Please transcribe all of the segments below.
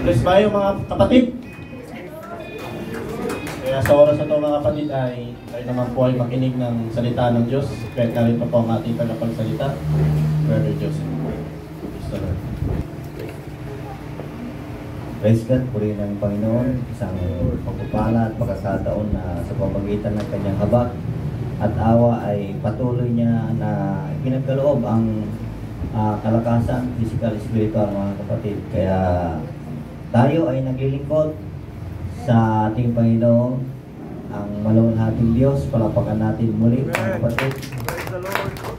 Bless ba yung mga kapatid? Kaya sa oras na ito mga kapatid ay tayo naman po ay makinig ng salita ng Diyos. Kaya narito po ang ating tagapagsalita, Brother Joseph. Praise the Lord. Praise God, purihin ng Panginoon, isang pagpupala at pagkakataon na sa pamamagitan ng kanyang habag at awa ay patuloy niya na pinagkaloob ang kalakasan, physical, spiritual mga kapatid. Kaya tayo ay naglilingkod sa ating Panginoon, ang maluwalhating Diyos. Palapakan natin muli mga kapatid.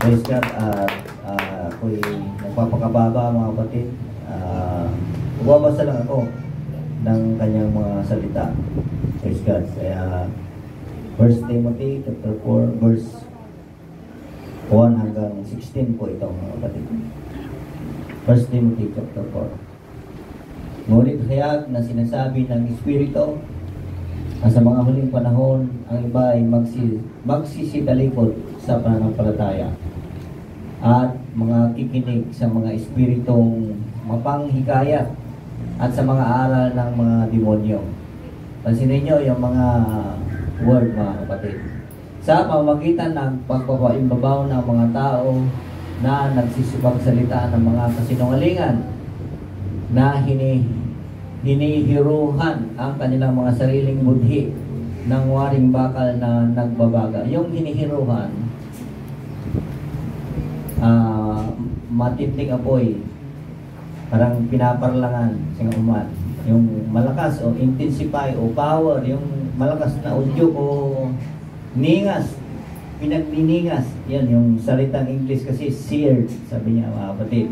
Praise God. At ako'y nagpapakababa mga kapatid. Bumabasa lang ako ng kanyang mga salita. Praise God. Kaya 1 Timothy chapter 4 verse 1 hanggang 16 po ito mga kapatid. 1 Timothy chapter 4. Ngunit hayag na sinasabi ng Espiritu na sa mga huling panahon ang iba ay magsisitalikod sa pananampalataya at mga kikinig sa mga espiritong mapanghikayat at sa mga aral ng mga demonyo. Pansinin nyo yung mga word mga kapatid. Sa pamamagitan ng pagpapaimbabaw ng mga tao na nagsisipagsalita ng mga kasinungalingan na hinihiruhan ang kanilang mga sariling budhi ng waring bakal na nagbabaga. Yung hinihiruhan, matinding apoy, parang pinaparlangan sa uman. Yung malakas o intensify o power, yung malakas na audio o ningas, pinagniningas. Yan, yung salitang English kasi seared, sabi niya mga kapatid.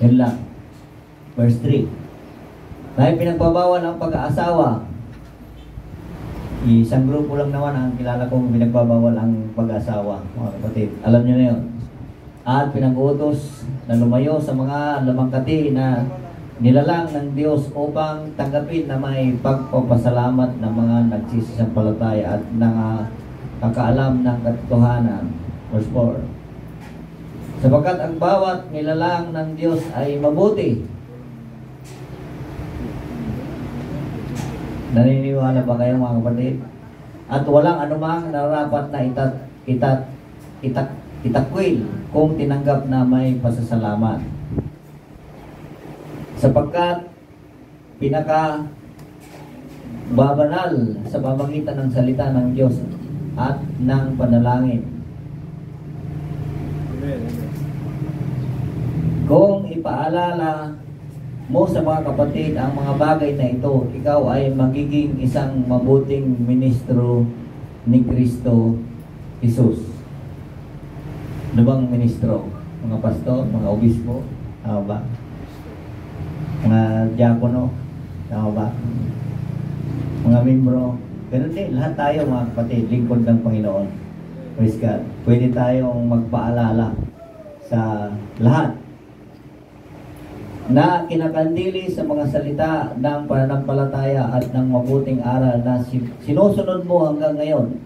Yan lang. Verse 3. Dahil pinagbabawal ang pag-aasawa. Isang grupo lang naman ang kilala kong pinagbabawal ang pag-aasawa, mga kapatid. Alam niyo na yun. At pinag-utos na lumayo sa mga lamangkati na nilalang ng Diyos upang tanggapin na may pagpapasalamat ng mga nagsisisampalataya at nakakaalam ng katotohanan. Verse 4. Sapagkat ang bawat nilalang ng Diyos ay mabuti. Naniniwala ba kayo mga kapatid? At walang anumang narapat na itakwil kung tinanggap na may pasasalamat. Sapagkat pinaka-babanal sa pamamagitan ng salita ng Diyos at ng panalangin. Kung ipaalala mo sa mga kapatid ang mga bagay na ito, ikaw ay magiging isang mabuting ministro ni Kristo Jesus. Ano bang ministro? Mga pastor, mga obispo, tama ba? Mga diakono, tama ba? Mga membro, ganun din, lahat tayo mga kapatid, lingkod ng Panginoon. Praise God. Pwede tayong magpaalala sa lahat na kinakandili sa mga salita ng pananampalataya at ng mabuting aral na sinusunod mo hanggang ngayon.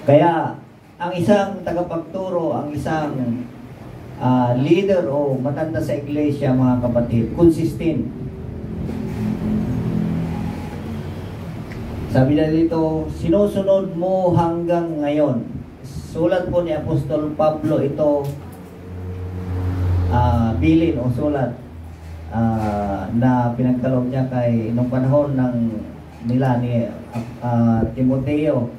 Kaya ang isang tagapagturo, ang isang leader o matanda sa iglesia mga kapatid, consistent. Sabi na dito, sinusunod mo hanggang ngayon. Sulat po ni Apostol Pablo ito, bilin o sulat na pinagkaloob niya kay nung panahon ng nila ni Timoteo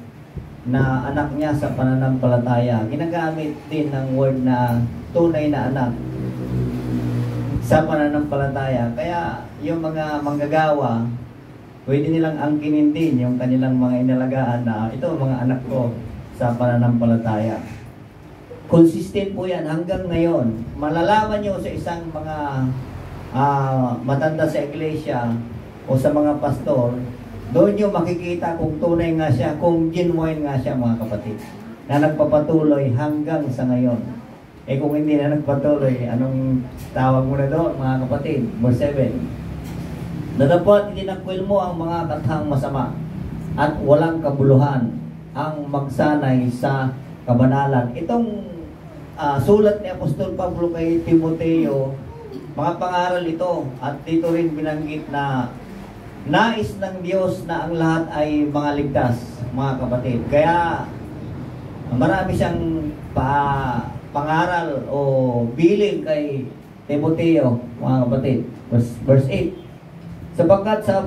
na anak niya sa pananampalataya. Ginagamit din ng word na tunay na anak sa pananampalataya. Kaya yung mga manggagawa, pwede nilang angkinin din yung kanilang mga inalagaan na ito mga anak ko sa pananampalataya. Consistent po yan hanggang ngayon. Malalaman nyo sa isang mga matanda sa iglesia o sa mga pastor, doon nyo makikita kung tunay nga siya, kung genuine nga siya mga kapatid, na nagpapatuloy hanggang sa ngayon. Eh kung hindi na nagpatuloy, anong tawag mo na doon mga kapatid? Verse 7. Na dapat itinakwil mo ang mga kathang masama at walang kabuluhan ang magsanay sa kabanalan. Itong sulat ni Apostol Pablo kay Timoteo mga pangaral ito. At dito rin binanggit na nais ng Diyos na ang lahat ay mga ligtas, mga kapatid. Kaya marami siyang pangaral o bilin kay Timoteo, mga kapatid. Verse 8. Sapagkat sa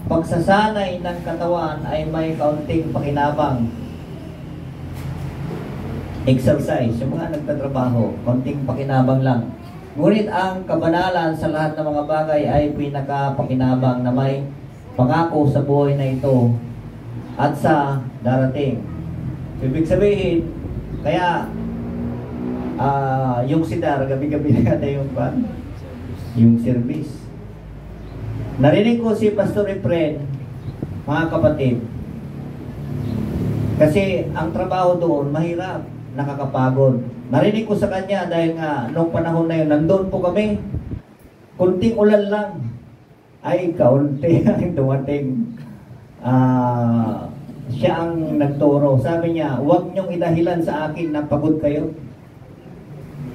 pagsasanay ng katawan ay may kaunting pakinabang. Exercise, yung mga nagtatrabaho, kaunting pakinabang lang. Ngunit ang kabanalan sa lahat ng mga bagay ay pinakapakinabang na may pangako sa buhay na ito at sa darating. Ibig sabihin, kaya yung sidar, gabi-gabi na yung service. Narinig ko si Pastor Efren, mga kapatid, kasi ang trabaho doon mahirap, nakakapagod. Narinig ko sa kanya dahil nga noong panahon na yun, nandun po kami, kunting ulan lang, ay kaunti ang dumating. Siya ang nagturo. Sabi niya, huwag niyong idahilan sa akin na pagod kayo.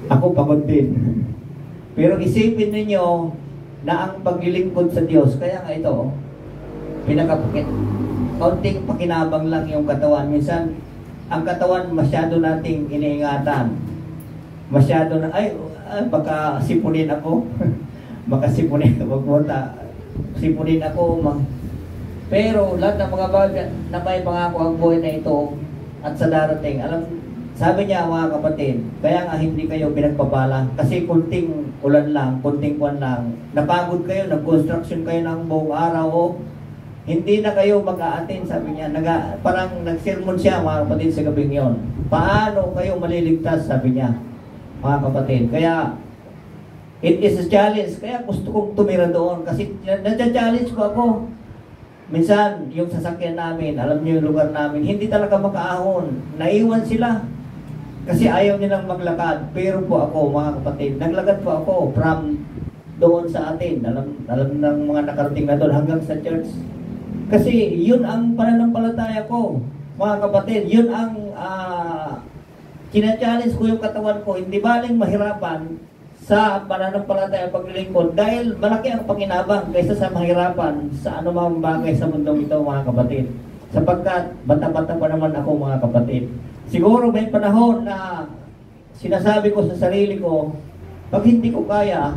Ako pagod din. Pero isipin niyo na ang paglilingkod sa Diyos, kaya nga ito, pinakapakit. Kaunting pakinabang lang yung katawan. Minsan, ang katawan masyado nating iniingatan. Masyado na, baka sipunin ako. Baka sipunin ako. Sipunin ako. Pero lahat ng mga bagay na may pangako ang buhay na ito at sa darating, sabi niya mga kapatid, kaya nga hindi kayo pinagpapala kasi kunting ulan lang, kunting kwan lang, napagod kayo, nag-construction kayo ng buong araw o hindi na kayo mag-a-attend, sabi niya. Parang nag-sermon siya mga kapatid sa gabing yon. Paano kayo maliligtas, sabi niya, mga kapatid. Kaya it is a challenge. Kaya gusto kong tumira doon kasi na-challenge ko ako. Minsan, yung sasakyan namin, alam niyo yung lugar namin, hindi talaga makaahon. Naiwan sila. Kasi ayaw nilang maglakad. Pero po ako, mga kapatid, naglakad po ako from doon sa atin. Alam ng mga nakarating na doon hanggang sa church. Kasi yun ang pananampalataya ko, mga kapatid. Yun ang kina-challenge ko yung katawan ko. Hindi baling mahirapan sa pananampalataya paglilingkod dahil malaki ang pakinabang kaysa sa mahirapan sa anumang bagay sa mundong ito, mga kapatid. Sapagkat bata-bata pa naman ako, mga kapatid. Siguro may panahon na sinasabi ko sa sarili ko, pag hindi ko kaya,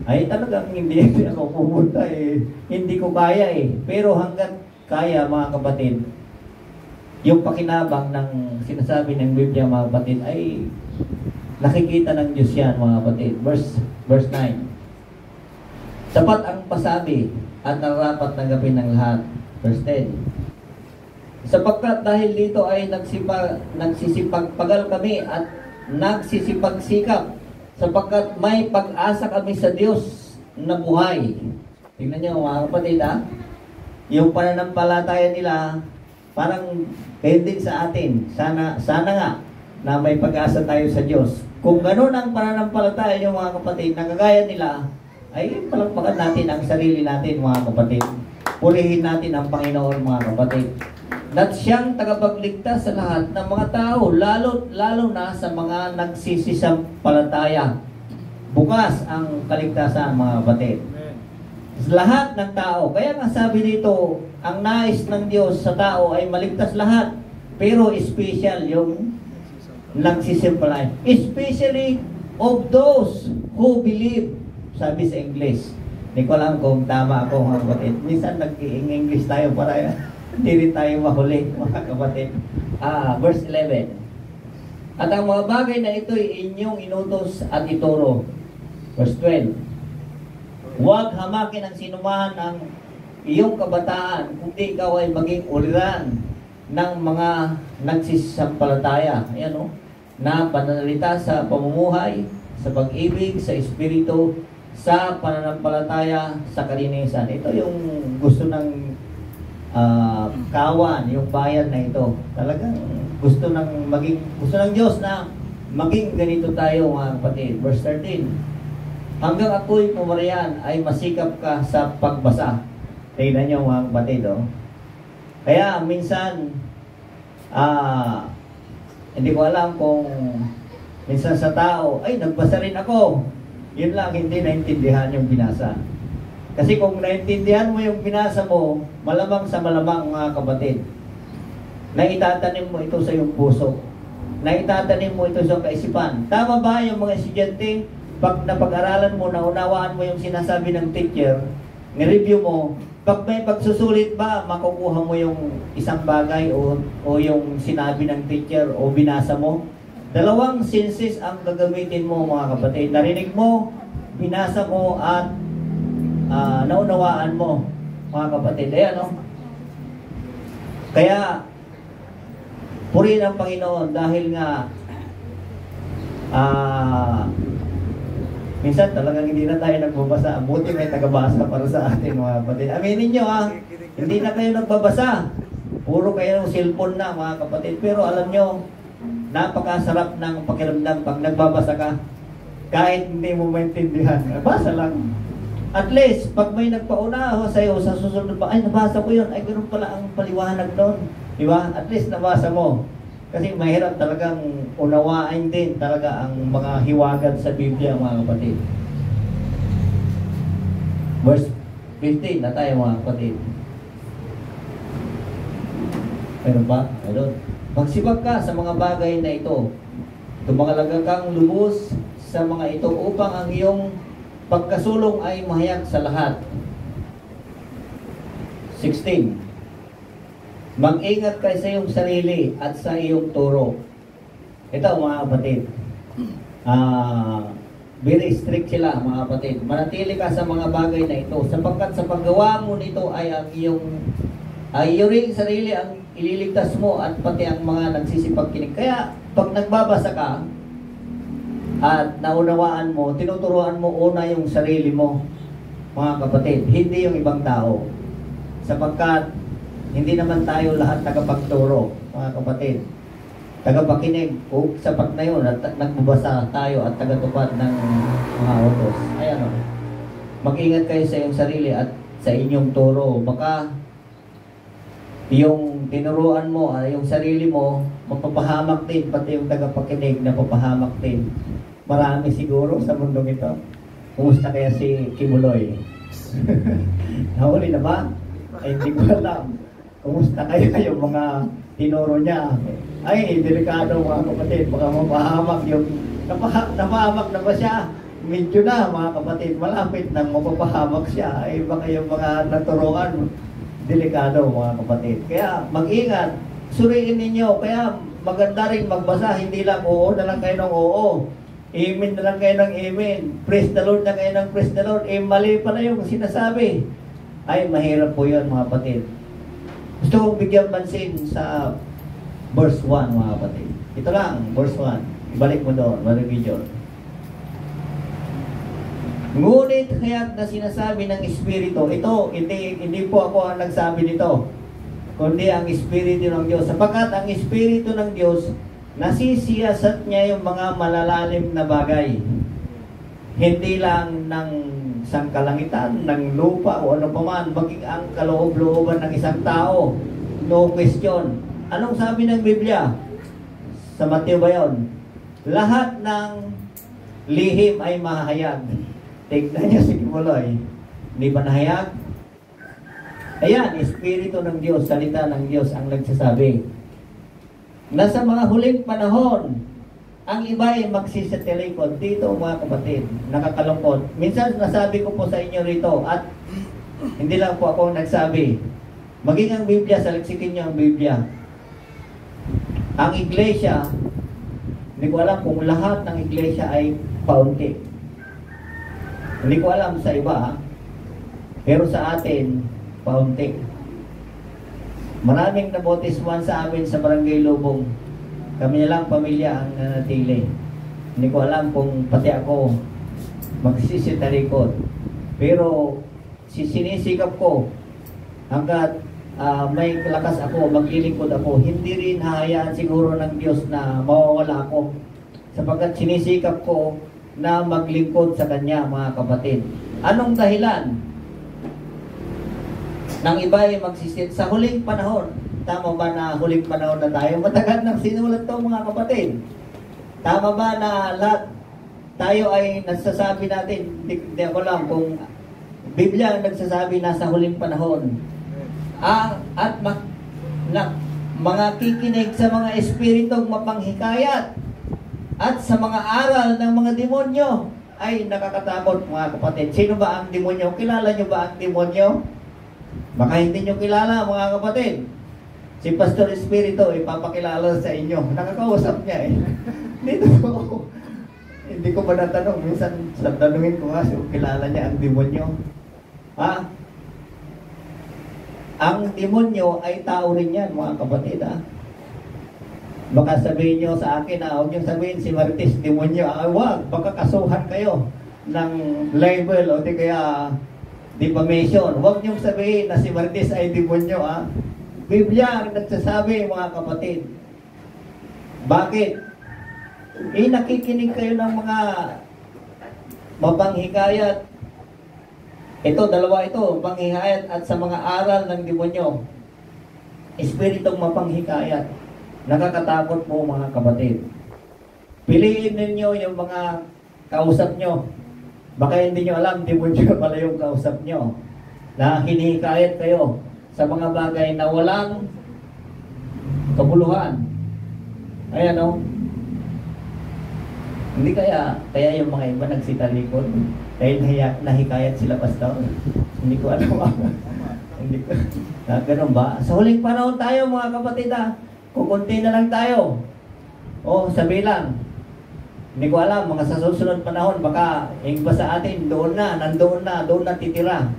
ay talagang hindi ako pumunta hindi ko kaya Pero hanggat kaya, mga kapatid, yung pakinabang ng sinasabi ng Biblia, mga kapatid, ay nakikita ng Diyos yan, mga kapatid. Verse 9. Sapat ang pasabi at narapat tanggapin ng lahat. Verse 10. Sapagkat dahil dito ay nagsisipagpagal kami at nagsisipagsikap, sapagkat may pag-asa kami sa Diyos na buhay. Tingnan niyo, mga kapatid, yung pananampalataya nila, parang kayo din sa atin. Sana nga na may pag-asa tayo sa Diyos. Kung gano'n ang pananampalataya niyo, mga kapatid, nakagaya nila, ay palagpakan natin ang sarili natin, mga kapatid. Purihin natin ang Panginoon, mga kapatid. At siyang tagapagligtas sa lahat ng mga tao, lalo na sa mga nagsisisampalataya. Bukas ang kaligtasan, mga kapatid. Sa lahat ng tao. Kaya nga sabi dito, ang nais ng Diyos sa tao ay maligtas lahat. Pero special yung nagsisisampalataya. Especially of those who believe. Sabi sa English. Hindi ko alam kung tama ako, mga kapatid. Minsan nag-English tayo para hindi rin tayo mahuli, mga kapatid. Verse 11. At ang mga bagay na ito ay inyong inutos at ituro. Verse 12. Huwag hamakin ang sinuman ng iyong kabataan, kundi ikaw ay maging uliran ng mga nagsisisampalataya. Ayan o. Na pananalita sa pamumuhay, sa pag-ibig, sa espiritu, sa pananampalataya, sa kalinisan. Ito yung gusto ng kawan, yung bayan na ito. Talagang gusto ng Diyos na maging ganito tayo, mga kapatid. Verse 13. Hanggang ako'y pumarian ay masikap ka sa pagbasa. Tignan niyo, mga kapatid. Kaya minsan hindi ko alam kung minsan sa tao, ay nagbasa rin ako. Yun lang, hindi naintindihan yung binasa. Kasi kung naintindihan mo yung binasa mo, malamang sa malamang mga kapatid, na itatanim mo ito sa iyong puso. Na itatanim mo ito sa kaisipan. Tama ba yung mga estudyante? Pag napag-aralan mo, naunawaan mo yung sinasabi ng teacher, ni-review mo, pag may pagsusulit ba, makukuha mo yung isang bagay o yung sinabi ng teacher o binasa mo? Dalawang senses ang gagamitin mo mga kapatid. Narinig mo, binasa mo, at naunawaan mo mga kapatid. Ayan, no? Kaya, purihin ang Panginoon dahil nga minsan talagang hindi na tayo nagbabasa. Buti may tagabasa para sa atin mga kapatid. Aminin nyo hindi na kayo nagbabasa. Puro kayo ng cellphone na mga kapatid. Pero alam nyo, napakasarap ng pakiramdam pag nagbabasa ka. Kahit hindi mo maintindihan, basa lang. At least, pag may nagpauna sa iyo sa susunod pa, ay nabasa ko yun, ay ganoon pala ang paliwanag doon. Diba? At least nabasa mo. Kasi mahirap talagang unawain din talaga ang mga hiwagat sa Biblia mga kapatid. Verse 15 na tayo mga kapatid. Meron ba? Meron. Magsibag ka sa mga bagay na ito. Tumangalaga kang lubos sa mga ito upang ang iyong pagkasulong ay mahayag sa lahat. 16. Mag-ingat kayo sa iyong sarili at sa iyong turo. Ito mga kapatid. Very strict sila mga kapatid. Manatili ka sa mga bagay na ito sapagkat sa paggawa mo nito ay ang iyong ring sarili ang ililigtas mo at pati ang mga nagsisipagkinig. Kaya pag nagbabasa ka at naunawaan mo, tinuturuan mo una yung sarili mo mga kapatid, hindi yung ibang tao. Sapagkat hindi naman tayo lahat tagapagturo, mga kapatid. Tagapakinig, o sapat na yun at nagbabasa tayo at tagatupad ng mga utos. Ayan o. Mag-ingat kayo sa iyong sarili at sa inyong turo. Baka yung tinuruan mo, yung sarili mo, mapapahamak din, pati yung tagapakinig na papahamak din. Marami siguro sa mundong ito. Kumusta kaya si Kimuloy? Nahuli na ba? Ay, hindi ko alam. Kumusta kaya yung mga tinuro niya? Ay, delikado mga kapatid. Baka mapahamak yung... Napahamak na ba siya? Medyo na mga kapatid. Malapit nang mapapahamak siya. Ay, baka yung mga naturuan, delikado mga kapatid. Kaya mag-ingat. Suriin ninyo. Kaya maganda rin magbasa. Hindi lang oo na lang kayo ng oo. Amen na lang kayo ng amen. Praise the Lord na kayo ng praise the Lord. Mali pala yung sinasabi. Ay, mahirap po yun mga kapatid. Gusto kong bigyan pansin sa verse 1 mga kapatid. Ito lang, verse 1. Ibalik mo doon, ma-revision. Ngunit kaya't na sinasabi ng Espiritu, ito, hindi po ako ang nagsabi nito, kundi ang Espiritu ng Diyos. Sapagkat ang Espiritu ng Diyos, nasisiyasat niya yung mga malalalim na bagay. Hindi lang ng sangkalangitan, ng lupa o ano paman, maging ang kaloob-looban ng isang tao. No question. Anong sabi ng Biblia? Sa Mateo ba yun? Lahat ng lihim ay mahayag. Tignan niyo si Kimuloy. Hindi ba nahayag? Ayan, Espiritu ng Diyos, salita ng Diyos ang nagsasabi. Nasa mga huling panahon, ang iba ay magsisitilikod. Dito mga kapatid, nakakalungkot. Minsan nasabi ko po sa inyo rito, at hindi lang po ako nagsabi, maging ang Biblia, saliksikin niyo ang Biblia. Ang iglesia, hindi ko alam kung lahat ng iglesia ay paunti. Hindi ko alam sa iba, pero sa atin, paunti. Maraming nabautismuhan sa amin sa Barangay Lubong. Kami na lang pamilya ang nanatili. Hindi ko alam kung pati ako magsisitalikod. Pero sinisikap ko hanggat may lakas ako, maglilingkod ako. Hindi rin hahayaan siguro ng Diyos na mawawala ako. Sapagkat sinisikap ko na maglingkod sa Kanya mga kapatid. Anong dahilan? Nang iba ay magsisit sa huling panahon. Tama ba na huling panahon na tayo? Matagal nang sinulat to mga kapatid. Tama ba na lahat tayo ay nagsasabi natin, hindi ako lang kung Biblia ang nagsasabi nasa huling panahon. At mga kikinig sa mga espiritong mapanghikayat at sa mga aral ng mga demonyo ay nakakatakot, mga kapatid. Sino ba ang demonyo? Kilala nyo ba ang demonyo? Baka hindi nyo kilala, mga kapatid. Si Pastor Espiritu ipapakilala sa inyo. Nakakausap niya eh. Dito ko. Hindi ko pa natanong. Minsan tanungin ko nga kung kilala niya ang demonyo. Ha? Ang demonyo ay tao rin yan, mga kapatid. Ha? Baka sabihin nyo sa akin na huwag nyo sabihin si Marites demonyo. Wag, baka kasuhan kayo ng label o di kaya defamation. Huwag nyo sabihin na si Marites ay demonyo. Ha? Biblia ang nagsasabi, mga kapatid. Bakit? Nakikinig kayo ng mga mapanghikayat. Dalawa ito, panghikayat at sa mga aral ng demonyo. Espiritong mapanghikayat. Nakakatakot po, mga kapatid. Piliin ninyo yung mga kausap nyo. Baka hindi nyo alam, demonyo pala yung kausap nyo. Na hinihikayat kayo sa mga bagay na walang kabuluhan. Ayan o. Hindi kaya yung mga iba nagsitalikod dahil nahikayat sila, pastor. Hindi ko alam. Hindi ko. Ganun ba? Sa huling panahon tayo, mga kapatid, kukunti na lang tayo. Sabi lang. Hindi ko alam, mga sa susunod panahon, baka yung iba sa atin, doon na titira.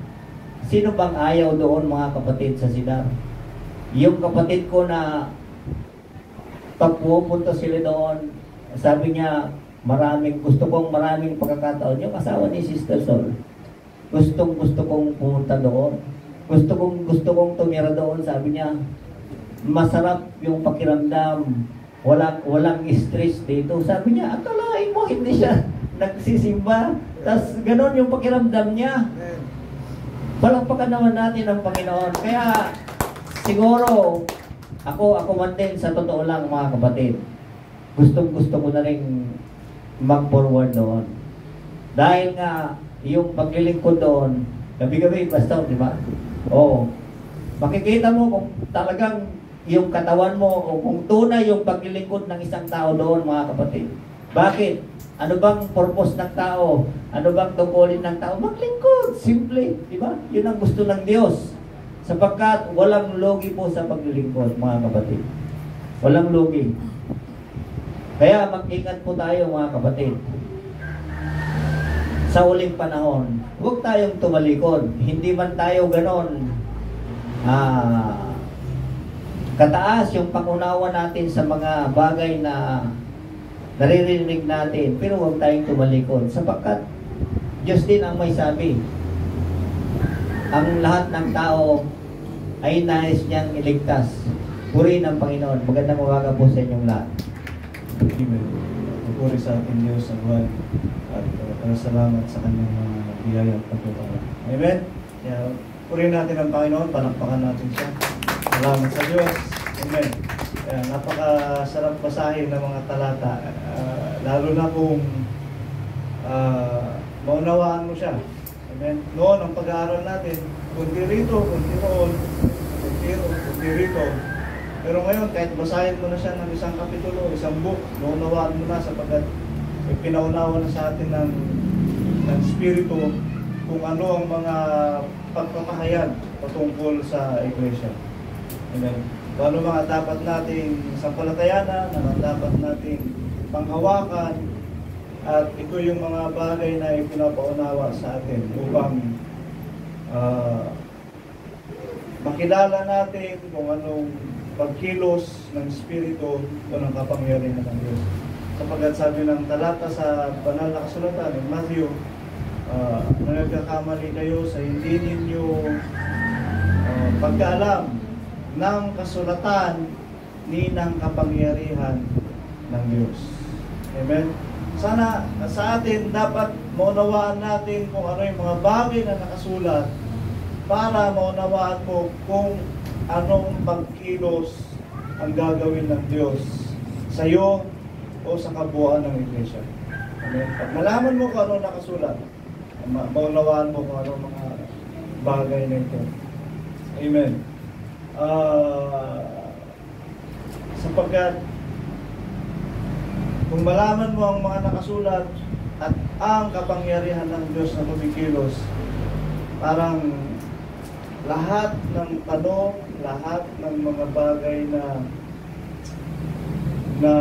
Sino bang ayaw doon, mga kapatid, sa Sidar? Yung kapatid ko na pag pupunta sila doon, sabi niya, gusto kong maraming pagkakataon. Yung asawa ni Sister Sol, gusto kong pumunta doon. Gusto kong tumira doon, sabi niya. Masarap yung pakiramdam. Walang stress dito. Sabi niya, akalain mo, hindi siya nagsisimba. Tapos ganon yung pakiramdam niya. Palakpakan naman natin ang Panginoon. Kaya siguro, ako man din, sa totoo lang, mga kapatid, gusto ko na rin mag-forward doon. Dahil nga, yung paglilingkod doon, gabi-gabi, basta, di ba? Makikita mo kung talagang yung katawan mo o kung tunay yung paglilingkod ng isang tao doon, mga kapatid. Bakit? Ano bang purpose ng tao? Ano bang tungkulin ng tao? Maglingkod. Simple. Di ba? Yun ang gusto ng Diyos. Sapagkat walang logi po sa paglilingkod, mga kapatid. Walang logi. Kaya mag-ingat po tayo, mga kapatid. Sa huling panahon, huwag tayong tumalikod. Hindi man tayo ganon kataas yung pangunawa natin sa mga bagay na naririnig natin, pero huwag tayong tumalikod sapagkat Diyos din ang may sabi. Ang lahat ng tao ay nais niyang iligtas. Purihin ang Panginoon. Magandang umaga po sa inyong lahat. Amen. Pupuri sa ating Diyos ang buwan at salamat sa kanyang mga biyaya at pagpapala. Amen. Kaya purihin natin ang Panginoon, palakpakan natin siya. Salamat sa Diyos. Amen. Kaya napakasarap basahin ng mga talata, lalo na kung maunawaan mo siya. Amen. Noon, ang pag-aaral natin, kunti rito, kunti roon, kunti rito. Pero ngayon, kahit basahin mo na siya ng isang kapitulo, isang book, maunawaan mo na sapagkat pinaunawa na sa atin ng Espiritu kung ano ang mga pagpapahayag patungkol sa Iglesia. Amen. Kung ano mga dapat nating sampalatayanan, na dapat nating panghawakan, at ito yung mga bagay na ipinapaunawa sa atin upang makilala natin kung anong pagkilos ng Espiritu o ng kapangyarihan ng Diyos. Sapagkat sabi ng talata sa banal na kasulatan ng Matthew, nagkakamali kayo sa hindi ninyo pagkaalam ng kasulatan ni ng kapangyarihan ng Diyos. Amen? Sana sa atin dapat maunawaan natin kung ano yung mga bagay na nakasulat para maunawaan mo kung anong pagkilos ang gagawin ng Diyos sa iyo o sa kabuuan ng Iglesia. Amen. Pag malaman mo kung ano nakasulat, maunawaan mo kung ano mga bagay na ito. Amen. Sapagkat kung malaman mo ang mga nakasulat at ang kapangyarihan ng Diyos na kumikilos, parang lahat ng tanong, lahat ng mga bagay na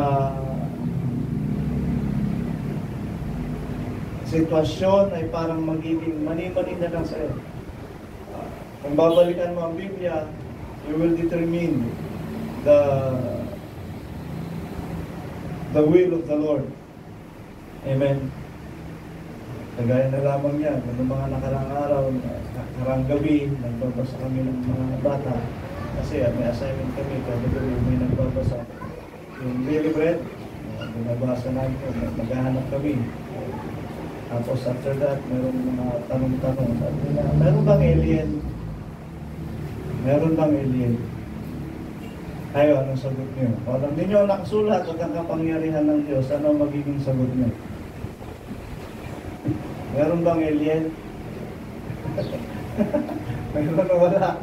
sitwasyon ay parang magiging mani-mani na lang sa'yo. Kung babalikan mo ang Biblia, you will determine the will of the Lord. Amen. Kagaya na lamang yan, ng mga nakarang araw, nakarang gabi, nagbabasa kami ng mga bata. Kasi may assignment kami, kada gabi may nagbabasa. Yung daily bread, binabasa namin, maghahanap kami. Tapos after that, mayroong mga tanong-tanong. Sabi nila, meron bang alien? Meron bang alien? Kayo, anong sagot niyo? Kung alam ninyo nakasulat at ang kapangyarihan ng Diyos, ano magiging sagot niyo? Meron bang alien? Meron na wala.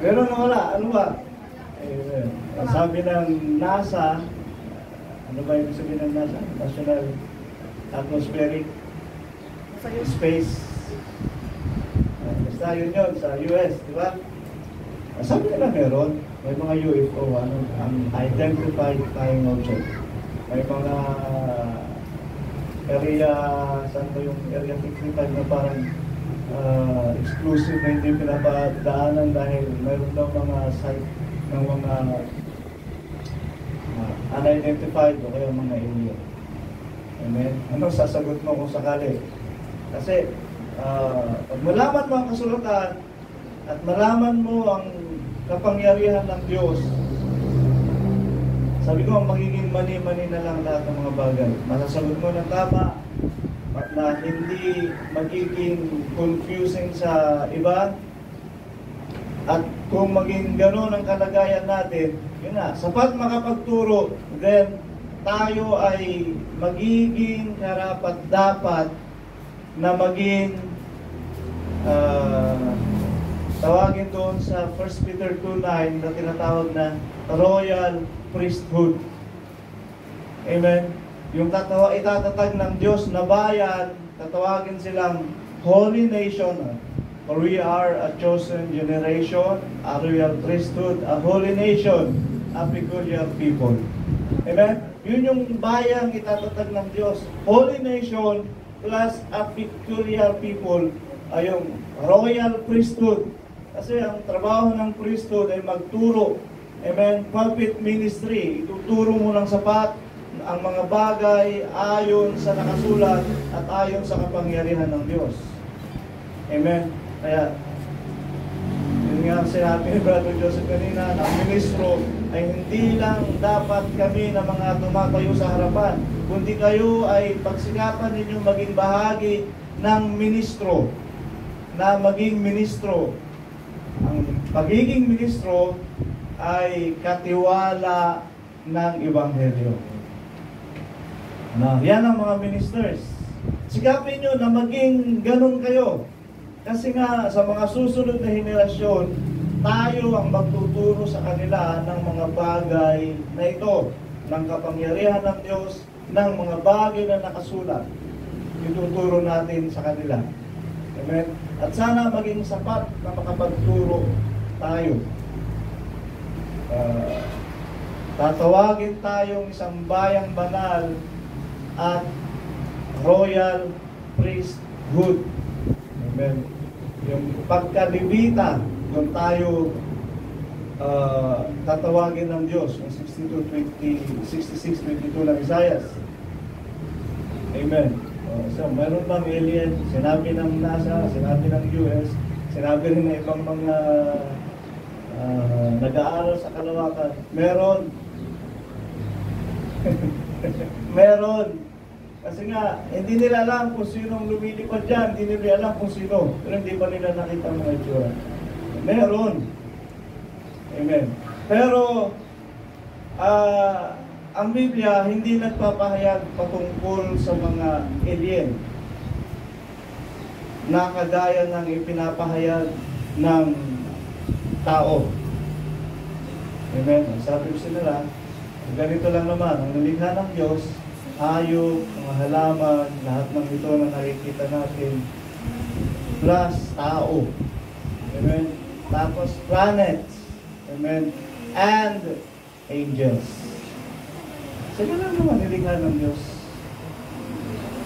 Meron na wala. Ano ba? Amen. Sabi ng NASA, ano ba yung sabihin ng NASA? National Atmospheric Space. Basta yun sa US, di ba? Sabi nila meron. May mga UFO, unidentified flying object. May mga area, saan ba yung area 55 na parang exclusive na hindi pinapadaanan dahil mayroon daw mga site ng mga unidentified o kaya mga alien. Amen? Ano sasagot mo kung sakali? Kasi pag malaman mo ang kasulatan at malaman mo ang kapangyarihan ng Diyos, sabi ko, magiging mani-mani na lang lahat ng mga bagay. Masasagot mo ng tama at na hindi magiging confusing sa iba. At kung maging gano'n ang kalagayan natin, yun na, sapat makapagturo, then tayo ay magiging karapat-dapat na maging tawagin doon sa 1 Peter 2:9 na tinatawag na royal priesthood. Amen. Yung itatatag ng Diyos na bayan, tatawagin silang holy nation. For we are a chosen generation, a royal priesthood, a holy nation, a peculiar people. Amen. Yun yung bayang itatatag ng Diyos. Holy nation plus a peculiar people ay yung royal priesthood. Kasi ang trabaho ng priesthood ay magturo. Amen. Pulpit ministry. Ituturo mo ng sapat ang mga bagay ayon sa nakasulat at ayon sa kapangyarihan ng Diyos. Amen. Kaya, yun nga sinabi ni Brother Joseph kanina, na ang ministro ay hindi lang dapat kami na mga tumatayo sa harapan, kundi kayo ay pagsikapan ninyo maging bahagi ng ministro, na maging ministro. Ang pagiging ministro ay katiwala ng Ebanghelyo. Yan ang mga ministers. Sikapin nyo na maging ganun kayo. Kasi nga sa mga susunod na henerasyon, tayo ang magtuturo sa kanila ng mga bagay na ito, ng kapangyarihan ng Diyos, ng mga bagay na nakasulat. Ituturo natin sa kanila. Amen? At sana maging sapat na makapagturo tayo. Tatawagin tayong isang bayang banal at royal priesthood. Amen. Yung pagkalibita, yung tayo tatawagin ng Diyos, yung 66:22 ng Isaias. Amen. So, meron bang alien? Sinabi ng NASA, sinabi ng US, sinabi rin ng ibang mga nag-aaral sa kalawakan. Meron. Meron. Kasi nga, hindi nila alam kung sinong lumilipad dyan, hindi nila alam kung sino. Pero hindi pa nila nakita ang mga itsura. Meron. Amen. Pero, ang Biblia hindi nagpapahayag patungkol sa mga alien na kagaya ng ipinapahayag ng tao. Amen. Sabi ko nila, ganito lang naman, ang nilikha ng Diyos, hayop, mga halaman, lahat ng ito na nakikita natin, plus tao. Amen. Tapos planets. Amen. And angels. Sila lang naman nilikha ng Diyos.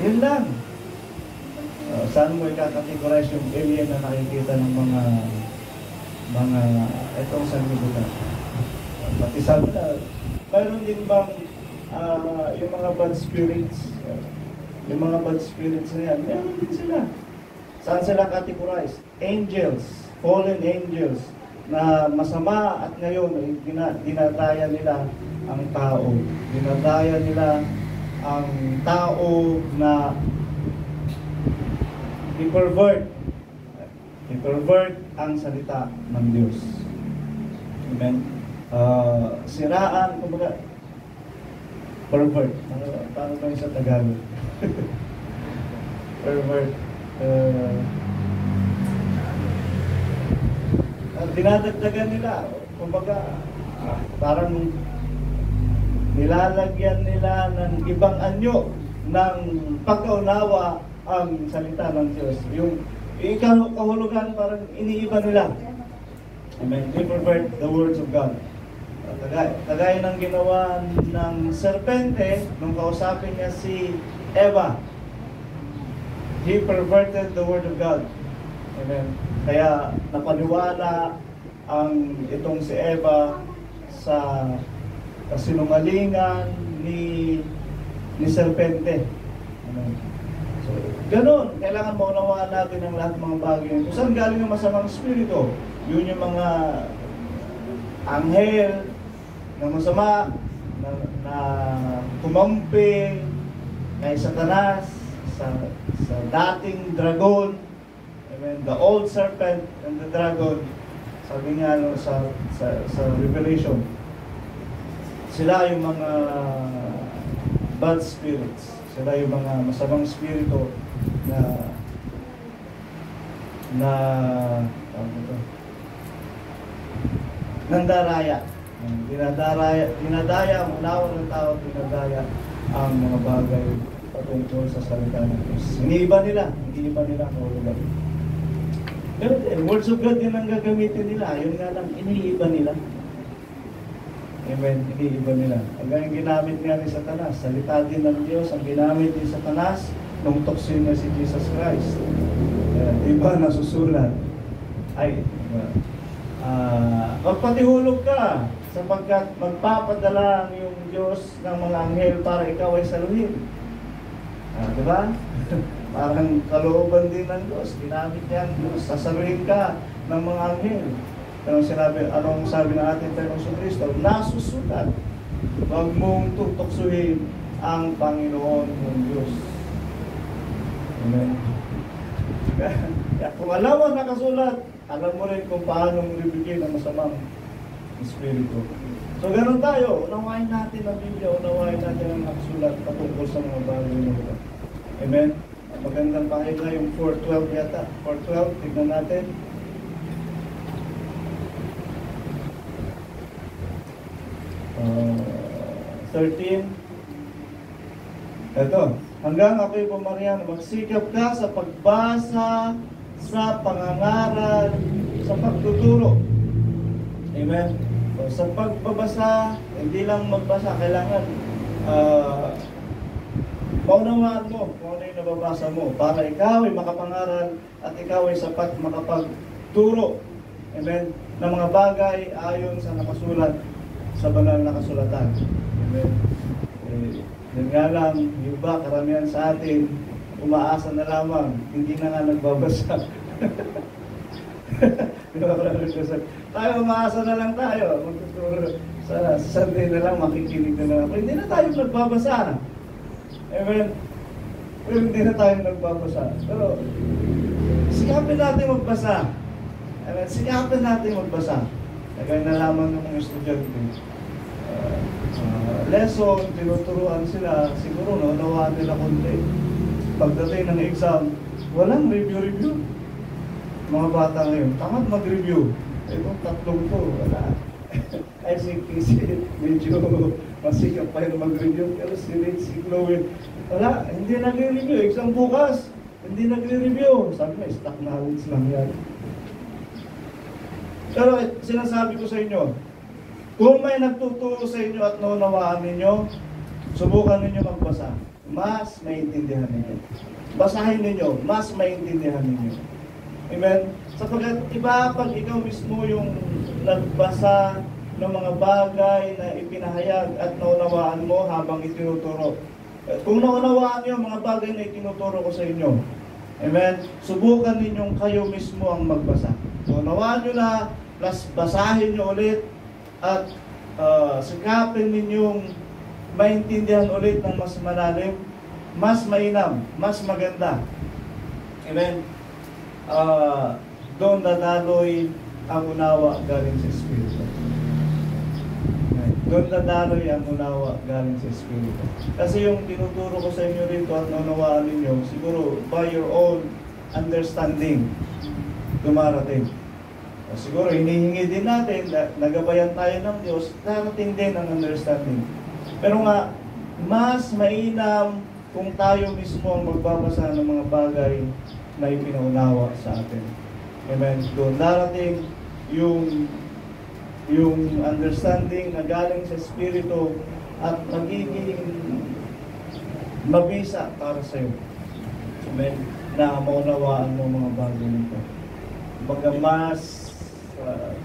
Yun lang. Saan mo ikakategorize yung alien na nakikita ng mga itong sanlibutan? Pati sabi na, mayroon din bang yung mga bad spirits? Yung mga bad spirits na yan, meron din sila. Saan sila categorize? Angels, fallen angels, na masama at ngayon dinadaya nila ang tao. Dinadaya nila ang tao na i-pervert ang salita ng Diyos. Amen. Siraan, kumbaga, pervert. Paano ba yung sa Tagalog? Pervert. Dinadagdagan nila. Kumbaga, parang nilalagyan nila ng ibang anyo ng pagkaunawa ang salita ng Diyos. Yung kahulugan parang iniiba nila. Amen. They pervert the words of God. Kagaya ng ginawa ng serpente nung kausapin niya si Eva. He perverted the word of God. Amen. Kaya napaniwala ang itong si Eva sa kasinungalingan ni serpente. Amen. So, ganun, kailangan maunawaan natin ang lahat ng mga bagay. Kung saan galing ang masamang spirito? Yun yung mga anghel na masama na kumampi kay Satanas sa dating dragon. Amen. The old serpent and the dragon. Sabi nga sa Revelation, sila yung mga bad spirits. Sila yung mga masamang spirito nandaraya. Dinadaya ang unawa ng tao, dinadaya ang mga bagay patungkol sa salita ng Diyos. Iniiba nila ang kahulugan. Pero words of God din ang gagamitin nila. Yun nga lang, iniiba nila. Amen, iniiba nila. Hanggang ginamit nga ni Satanas, salita din ng Diyos, ang ginamit ni Satanas nung tuksin niya si Jesus Christ. Diba nasusulat? Ay, magpatihulog ka sapagkat magpapadala yung Diyos ng mga anghel para ikaw ay saluhin. Diba? Parang kalooban din ng Diyos. Ginamit niya ang Diyos. Sasaluhin ka ng mga anghel. Anong sabi ng ating Panginoong Kristo? Nasusulat. Huwag mong tutuksuhin ang Panginoon mong Diyos. Amen. Kung alam ang nakasulat, alam mo rin kung paano libigin ang masamang espiritu. So ganun tayo, unawain natin ang Biblia, unawain natin ang nakasulat patungkol sa mga bagay na ito. Amen? Magandang pakita yung 4:12 yata. 4:12, tignan natin. Uh, 13. Ito. Hanggang ako'y pumarihan, magsikap ka sa pagbasa, sa pangangaral, sa pagtuturo. Amen? So, sa pagbabasa, hindi lang magbasa, kailangan maunawaan mo kung ano yung nababasa mo para ikaw ay makapangaral at ikaw ay sapat makapagturo. Amen? Ng mga bagay ayon sa nakasulat sa banal na kasulatan. Amen? Yan nga lang, yung iba, karamihan sa atin, umaasa na lamang, hindi na nga nagbabasa. Tayo, umaasa na lang tayo. Sa Sunday na lang, makikinig na lang. Pero hindi na tayo nagbabasa. Amen? Pero hindi na tayo nagbabasa. Pero, sikapin natin magbasa. Amen? Sikapin natin magbasa. Kaya nalaman ng mga estudyante. lesson, tinuturuan sila, siguro naunawaan nila konti. Pagdating ng exam, walang review. Mga bata ngayon, tamad mag-review. Itong tatlong to, wala. Ay, si medyo masikap pa yun mag-review. Pero si Rich, si Chloe, wala, hindi nagre-review. Exam bukas, hindi nagre-review. Sabi na, stock knowledge lang yan. Pero sinasabi ko sa inyo, kung may nagtuturo sa inyo at naunawaan ninyo, subukan ninyo magbasa. Mas maintindihan ninyo. Basahin ninyo, mas maintindihan ninyo. Amen? Sapagkat iba pag ikaw mismo yung nagbasa ng mga bagay na ipinahayag at naunawaan mo habang itinuturo. Kung naunawaan niyo ang mga bagay na itinuturo ko sa inyo, amen? Subukan ninyong kayo mismo ang magbasa. Naunawaan nyo na, plus basahin nyo ulit, at sikapin ninyong maintindihan ulit ng mas malalim, mas mainam, mas maganda. Amen? Doon dadaloy ang unawa galing sa Espiritu. Doon dadaloy ang unawa galing sa Espiritu. Kasi yung tinuturo ko sa inyo rito at naunawaan ninyo, siguro by your own understanding, dumarating. Siguro hinihingi din natin, nagabayan tayo ng Diyos, darating din ang understanding. Pero nga, mas mainam kung tayo mismo ang magbabasa ng mga bagay na ipinaunawa sa atin. Amen. Doon darating yung understanding na galing sa Espiritu at magiging mabisa para sa iyo. Amen. Na maunawaan mo mga bagay nito. Baga mas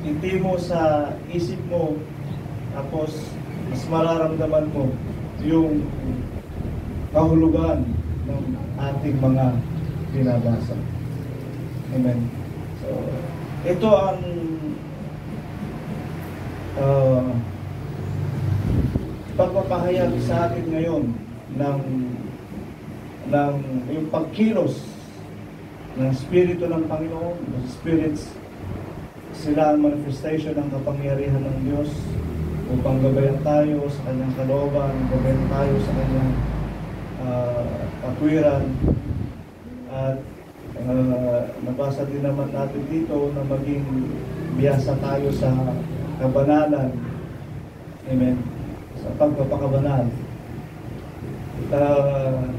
hindi mo sa isip mo, tapos mas mararamdaman mo yung kahulugan ng ating mga binabasa. Amen. So, ito ang pagpapahayag sa atin ngayon ng yung pagkilos ng Espiritu ng Panginoon, the spirits. Sila ang manifestation ng kapangyarihan ng Diyos upang gabayan tayo sa Kanyang kalooban, gabayan tayo sa Kanyang katwiran. At nabasa din naman natin dito na maging biyasa tayo sa kabanalan. Amen. Sa pagpapakabanal.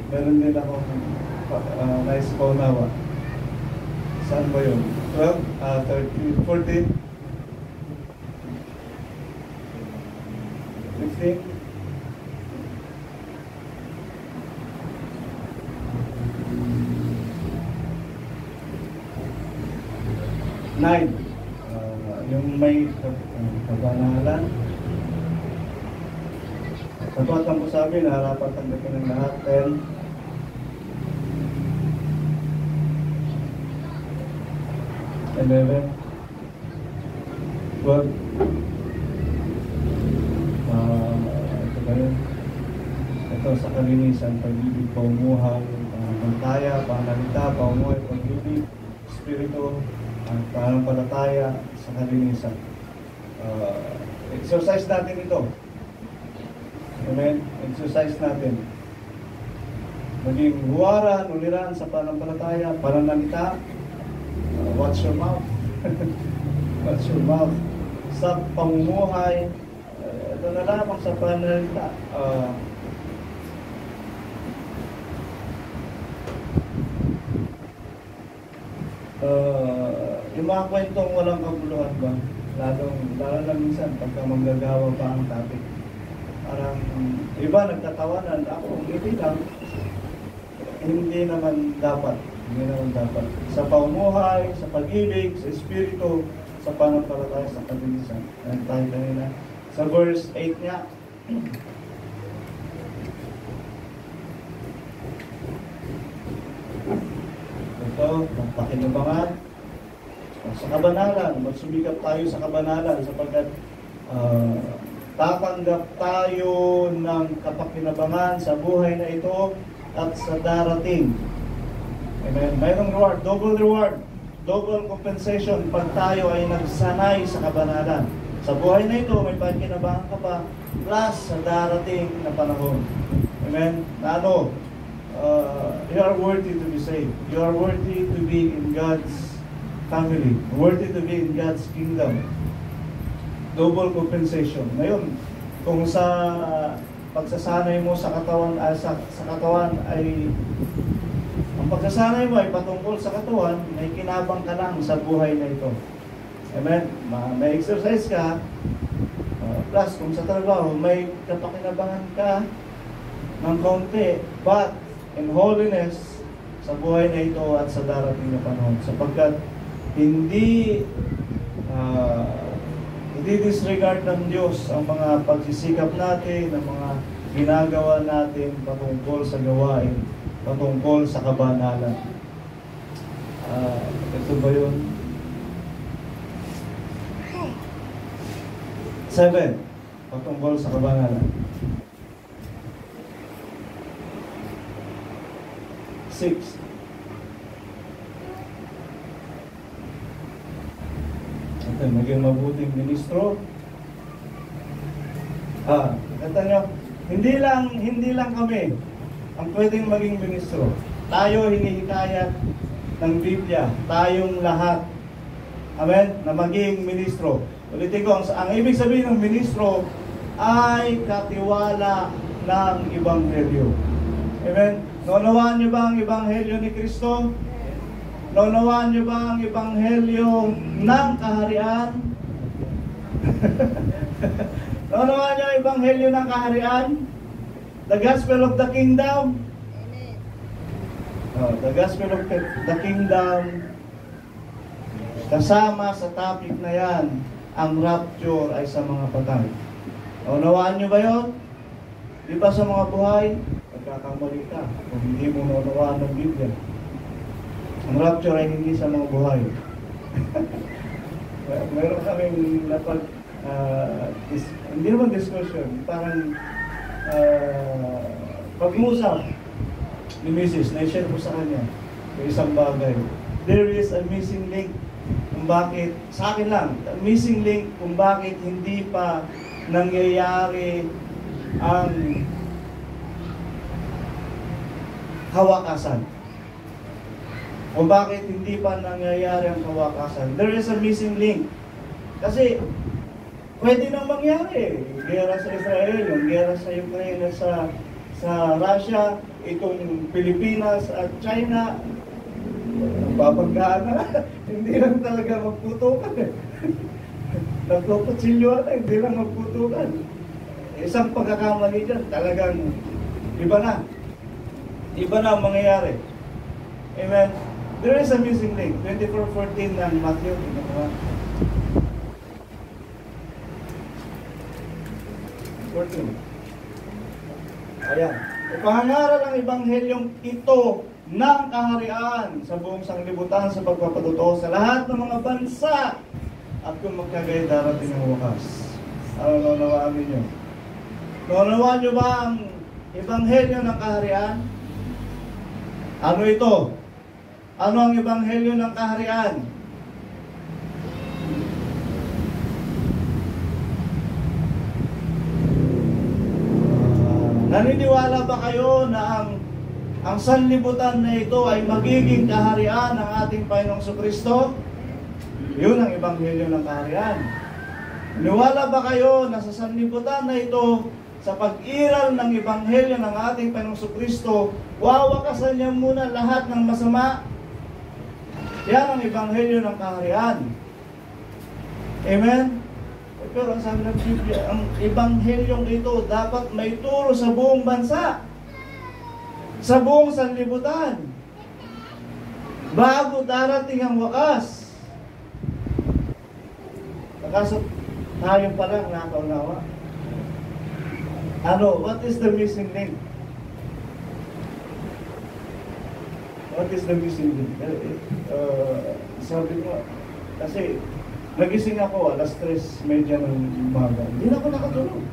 Meron din akong nice paunawa. Saan ba yun? 12, 13, 14, 15, 9. Yung may kabanalan. Sapat ang sabi na harapan tanggapin ng lahat. 10. 11, 12, ito ba yun? Ito sa kalinisan, pag-ibig, paumuhay, pangantaya, pangalita, paumuhay, pag-ibig, Espiritu, pananampalataya sa kalinisan. Exercise natin ito. Amen? Exercise natin. Maging huwaran, uliran sa pananampalataya, pananalita. Watch your mouth. Watch your mouth. Sa pamumuhay, ito na lamang sa pananalita. Yung mga kwentong walang kabuluhan ba? Lalo na minsan pagka manggagawa pa ang topic. Parang iba nagtatawanan, ako hindi lang. Hindi naman dapat. Hindi naman dapat. Sa pamumuhay, sa pag-ibig, sa Espiritu, sa pananampalataya, sa kalinisan. Ayan tayo kanina. Sa verse 8 niya, ito, magpakinabangan. Sa kabanalan, magsumikap tayo sa kabanalan sapagkat tatanggap tayo ng kapakinabangan sa buhay na ito at sa darating. Amen. Mayroong reward, double compensation pag tayo ay nagsanay sa kabanalan. Sa buhay na ito, may pagkinabangan ka pa, plus sa darating na panahon. Amen? Na ano, you are worthy to be saved. You are worthy to be in God's family. Worthy to be in God's kingdom. Double compensation. Ngayon, kung sa pagsasanay mo sa katawan, sa katawan ay ang pagsasanay mo ay patungkol sa katawan, may kinabang ka lang sa buhay na ito. Amen? May exercise ka, plus kung sa trabaho, may kapakinabangan ka ng kaunti, but in holiness sa buhay na ito at sa darating na panahon. Sapagkat hindi disregard ng Diyos ang mga pagsisikap natin, ang mga ginagawa natin patungkol sa gawain, patungkol sa kabanalan. Ito ba yun? 7. Patungkol sa kabanalan. 6. Ito, maging mabuting ministro. Kata nyo, hindi lang kami ang pwedeng maging ministro. Tayo hinihikayat ng Biblia, tayong lahat, amen, na maging ministro. Ulitin ko, ang ibig sabihin ng ministro ay katiwala ng Ebanghelyo. Amen? Naunawaan niyo ba ang Ebanghelyo ni Kristo? Naunawaan niyo ba ang Ebanghelyo ng kaharian? Naunawaan niyo ang Ebanghelyo ng kaharian? The Gospel of the Kingdom? The Gospel of the Kingdom, kasama sa topic na yan, ang rapture ay sa mga patay. Naunawaan niyo ba yun? Di ba sa mga buhay? Pagkakamali ka kung hindi mo naunawaan ng Biblia. Ang rapture ay hindi sa mga buhay. Meron kaming hindi naman discussion, parang pag-uusap ni Mrs. na-share ko sa kanya yung isang bagay. There is a missing link kung bakit, sa akin lang, missing link kung bakit hindi pa nangyayari ang hawakasan. Kung bakit hindi pa nangyayari ang hawakasan. There is a missing link. Kasi, pwede nang mangyari. Yung gera sa Israel, yung gera sa Ukraine, sa Russia, itong Pilipinas at China, babanggaan na. Hindi lang talaga magputukan. Nagpuputsilyo na, hindi lang magputukan. Isang pagkakamali dyan, talagang iba na. Iba na ang mangyayari. Amen. There is a missing link. 24:14 ng Matthew. 14. Ayan. Ipahangaral ang Ebanghelyong ito ng kaharian sa buong sanglibutan sa pagpapatuto sa lahat ng mga bansa at kung magkagay darating ang wakas. Ano naunawaan ninyo? Naunawaan nyo ba ang Ebanghelyo ng kaharian? Ano ito? Ano ang Ebanghelyo ng kaharian? Naniniwala ba kayo na ang sanlibutan na ito ay magiging kaharian ng ating Panginoong Jesucristo? Yun ang Ebanghelyo ng kaharian. Niwala ba kayo na sa sanlibutan na ito, sa pag-iral ng Ebanghelyo ng ating Panginoong Jesucristo, wawakasan niya muna lahat ng masama? Yan ang Ebanghelyo ng kaharian. Amen? Pero ang sabi ng Biblia, ang Ebanghelyong ito dapat may turo sa buong bansa, sa buong sanlibutan, bago darating ang wakas. Kaso tayo pa lang nakaunawa. Ano? What is the missing link? What is the missing link? Sabi ko, kasi nagising ako alas 3:30 ng umaga. Hindi na ako nakatulog.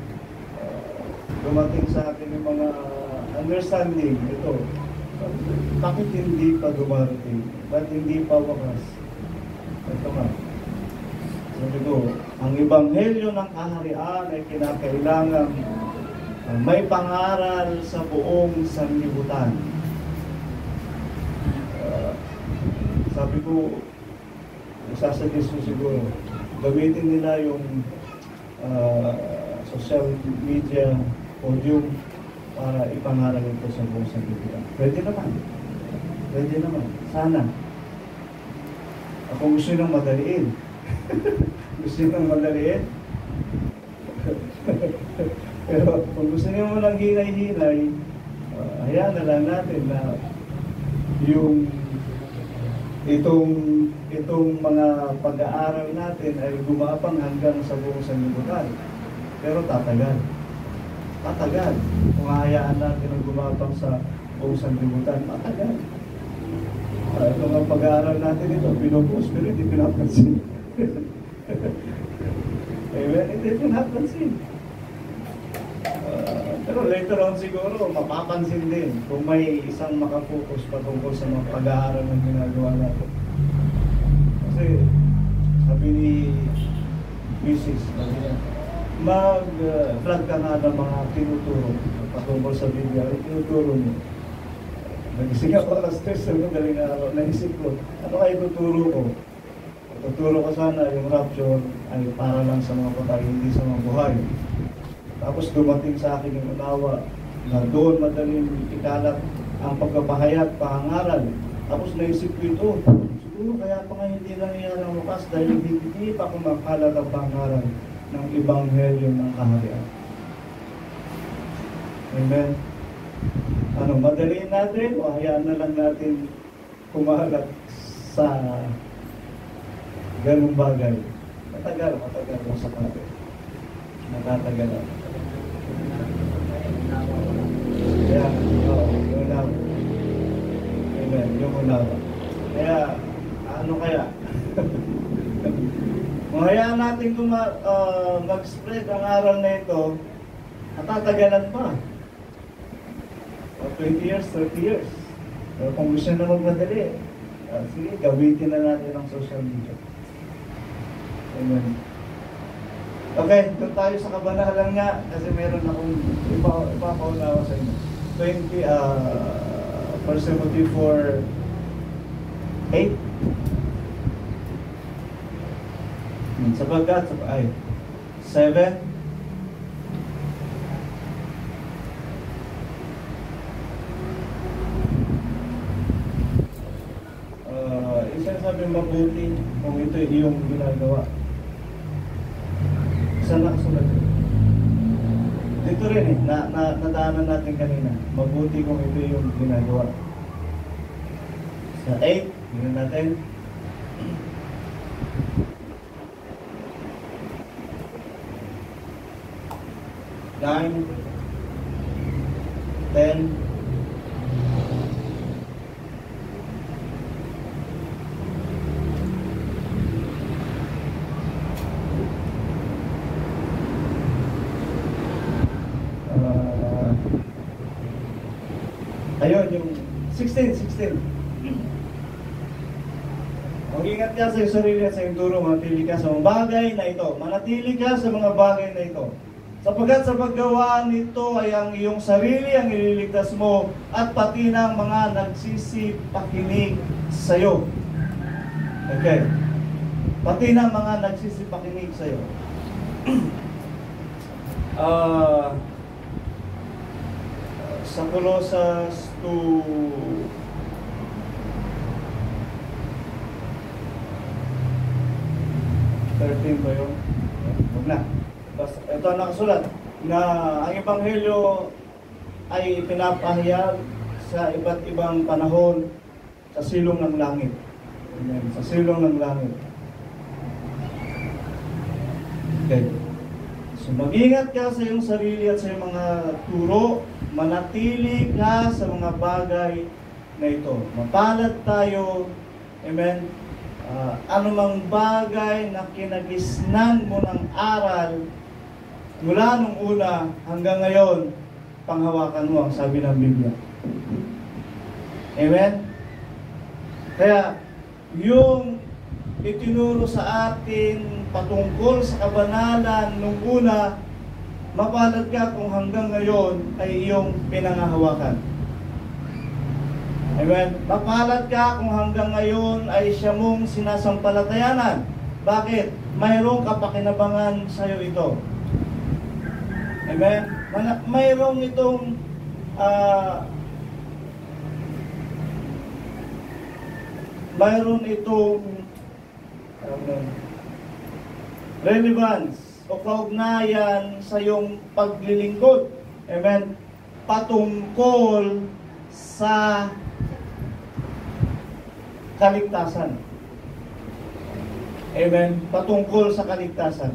Dumating sa akin yung mga understanding ito. Bakit hindi pa dumarating? Bakit hindi pa wakas? Ito nga. Sabi ko, Ang ebanghelyo ng kaharian ay kinakailangan may pangaral sa buong sanlibutan. Sabi ko, isasuggest ko siguro, gamitin nila yung social media, audio, para ipangaral ito sa buong sanlibutan. Pwede naman. Pwede naman. Sana. Ako gusto nang madaliin. Gusto nang madaliin. Pero kung gusto niyo mo lang hinay-hinay, hayaan na lang natin na yung itong mga pag-aaral natin ay gumapang hanggang sa buong sanlibutan. Pero tatagal. Tatagal. Kung hayaan natin ang gumapang sa buong sanlibutan, tatagal. Ito nga pag-aaral natin ito, pinupost, pero hindi pinapansin. Amen? Hindi pinapansin. Pero later on siguro, mapapansin din kung may isang makafocus patungkol sa mga pag-aaral ng ginagawa natin. Kasi, sabi ni Mrs. mag-vlog ka nga ng mga tinuturo patungkol sa Biblia. Tinuturo niyo. Nagising ako alas 3 sa galing araw. Naisip ko, ano kayo tuturo ko? Tuturo ko sana yung rapture ay para lang sa mga patay, hindi sa mga buhay. Tapos dumating sa akin yung unawa na doon madaling ikalat ang pagpapahayag, pangangaral. Tapos naisip ko ito, siguro kaya pa nga hindi lang iyan ang wakas dahil hindi pa kumakalat ang pangangaral ng ebanghelyo ng kaharian. Amen. Ano, madaliin natin o hayaan na lang natin kumalat sa ganung bagay. Matagal mo sa kapit. Natatagal. Kaya, yung unawa. Amen, yung unawa. Kaya, ano kaya? Kung hayaan natin mag-spread ang aral na ito, natatagalan pa. 20 years, 30 years. Pero kung gusto na magmadali, sige, gamitin na natin ang social media. Amen. Okay, doon tayo sa kabanalan nga, kasi meron akong ipapaunawa sa inyo. 1 Timothy 4:8. Sapagkat, 7. Isa sabi mabuti kung ito iyong ginagawa. Isa na kasunod. Dito rin nadaanan natin kanina. Mabuti kung ito yung ginagawa. Sa 8, tingnan natin. Nine, 10, ayun, yung 16. Mag-ingat ka sa iyong sarili at sa iyong turo, manatili ka sa mga bagay na ito. Manatili ka sa mga bagay na ito. Sapagkat sa paggawa nito ay ang iyong sarili ang ililigtas mo at pati ng mga nagsisipakinig sa iyo. Okay. Pati ng mga nagsisipakinig sa iyo. Sa Colossus 2:13 ba yun? Huwag na. Ito nakasulat na ang ebanghelyo ay pinapahayag sa iba't ibang panahon sa silong ng langit. Amen. Sa silong ng langit. Okay. So mag-ingat ka sa iyong sarili at sa iyong mga turo. Manatili ka sa mga bagay na ito. Mapalad tayo. Amen. Anumang bagay na kinagisnan mo ng aral mula nung una hanggang ngayon, panghawakan mo ang sabi ng Biblia. Amen? Kaya, yung itinuro sa atin patungkol sa kabanalan nung una, mapalad ka kung hanggang ngayon ay iyong pinangahawakan. Amen? Mapalad ka kung hanggang ngayon ay siya mong sinasampalatayanan. Bakit? Mayroong kapakinabangan sa iyo ito. Amen? Mayroong itong mayroon itong relevance o kaugnayan sa iyong paglilingkod. Amen? Patungkol sa kaligtasan. Amen? Patungkol sa kaligtasan.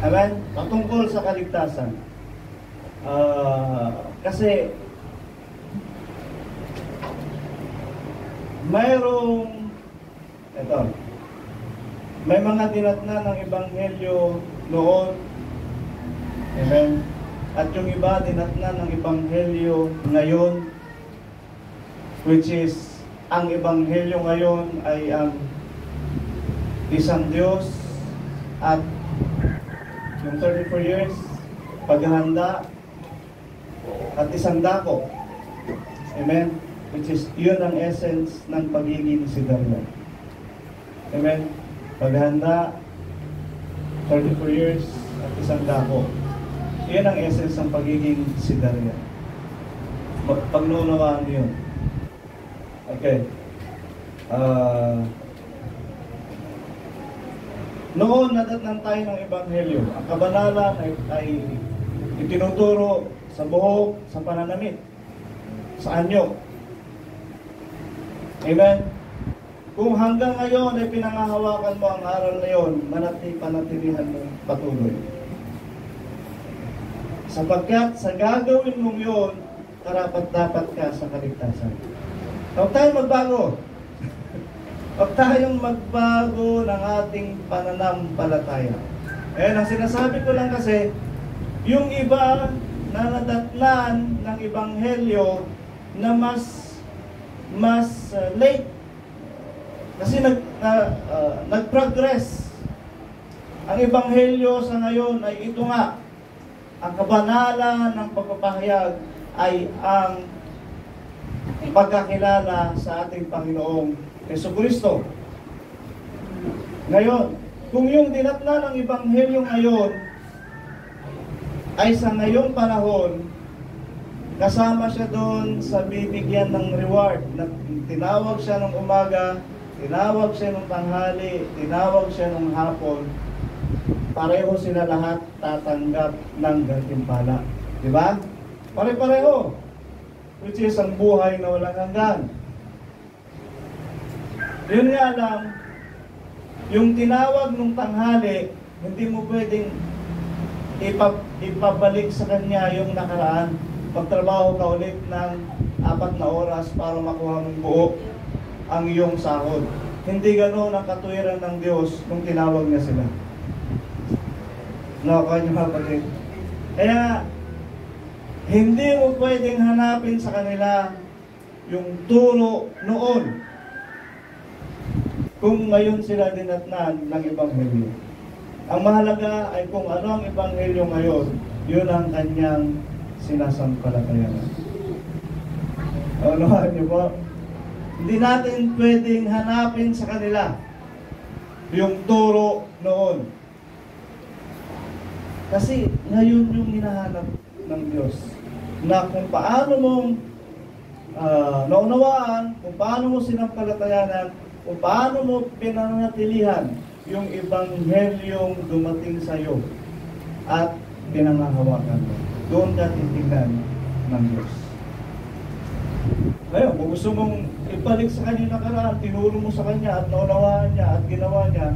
Amen? Patungkol sa kaligtasan. Kasi may mga dinatnan ng ebanghelyo noon. Amen? At yung iba dinatnan ng ebanghelyo ngayon, which is ang ebanghelyo ngayon ay ang isang Diyos at yung 34 years paghahanda at isang dako. Amen? Which is, yun ang essence ng pagiging sidarya. Amen? Paghahanda, 34 years, at isang dako. Yun ang essence ng pagiging sidarya. Pagnuunawaan yun. Okay. Noon, nadatnan tayo ng ebanghelyo. Ang kabanalan ay itinuturo sa buhok, sa pananamit, sa anyo. Amen? Kung hanggang ngayon ay pinangahawakan mo ang aral na yun, panatilihan mo patuloy. Sapagkat sa gagawin mong yun, karapat-dapat ka sa kaligtasan. Huwag tayong magbago. Huwag tayong magbago ng ating pananampalataya. Ang sinasabi ko lang kasi, yung iba na nadatnan ng ebanghelyo na mas late kasi nag-progress ang ebanghelyo sa ngayon ay ito nga, ang kabanalan ng pagpapahayag ay ang pagkakilala sa ating Panginoong Jesucristo. Ngayon, kung yung dinatnan ng ebanghelyo ngayon ay sa ngayong panahon, kasama siya doon sa bibigyan ng reward. Tinawag siya nung umaga, tinawag siya nung tanghali, tinawag siya nung hapon. Pareho sila lahat tatanggap ng gantimpala. Di ba? Pare-pareho. Which is ang buhay na walang hanggan. Yun nga lang, yung tinawag nung tanghali, hindi mo pwedeng ipabalik sa kanya yung nakaraan. Magtrabaho ka ulit ng 4 na oras para makuha ng buo ang iyong sahod. Hindi ganoon ang katuwiran ng Diyos nung tinawag niya sila. Nakuha niyo kapatid. Kaya, hindi mo pwedeng hanapin sa kanila yung turo noon kung ngayon sila dinatnan ng ebanghelyo. Ang mahalaga ay kung ano ang ebanghelyo ngayon, yun ang kanyang sinasampalatayanan. Unahan niyo po? Hindi natin pwedeng hanapin sa kanila yung turo noon. Kasi ngayon yung hinahanap ng Diyos. Na kung paano mong naunawaan, kung paano mo sinampalatayanan, kung paano mo pinanatilihan yung ebanghelyong dumating sa iyo at pinangahawakan mo. Doon ka titignan ng Diyos. Ngayon, kung gusto mong ibalik sa kanya nakaraan, tinuro mo sa kanya at naunawaan niya at ginawa niya,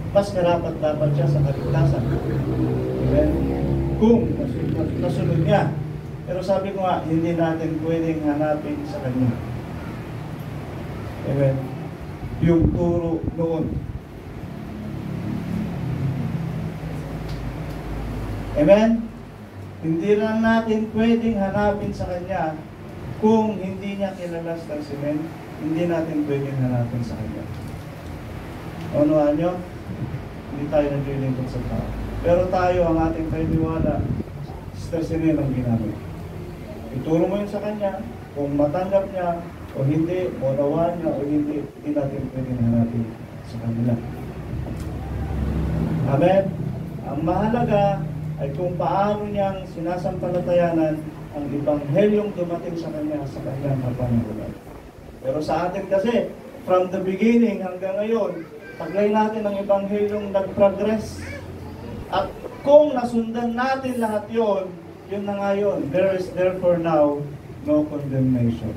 mas karapat-dapat siya sa kaligtasan. Amen? Kung nasunod niya. Pero sabi ko nga, hindi natin pwedeng hanapin sa kanya. Amen? Yung turo noon. Amen? Hindi lang natin pwedeng hanapin sa kanya Kung hindi niya kilala sa testament, hindi natin pwedeng hanapin sa kanya. Unuhan nyo? Hindi tayo naglilingkod sa tao. Pero tayo, ang ating paniniwala, Sister Sinel ang ginamit. Ituro mo yun sa kanya, kung matanggap niya o hindi, o nawaan niya o hindi natin pwedeng hanapin sa kanila. Amen? Ang mahalaga ay kung paano niyang sinasampalatayanan ang Ebanghelyong dumating sa kanya sa kanyang kapanahunan. Pero sa atin kasi, from the beginning hanggang ngayon, taglay natin ang Ebanghelyong nag-progress. At kung nasundan natin lahat yon, yun na nga yun. There is therefore now no condemnation.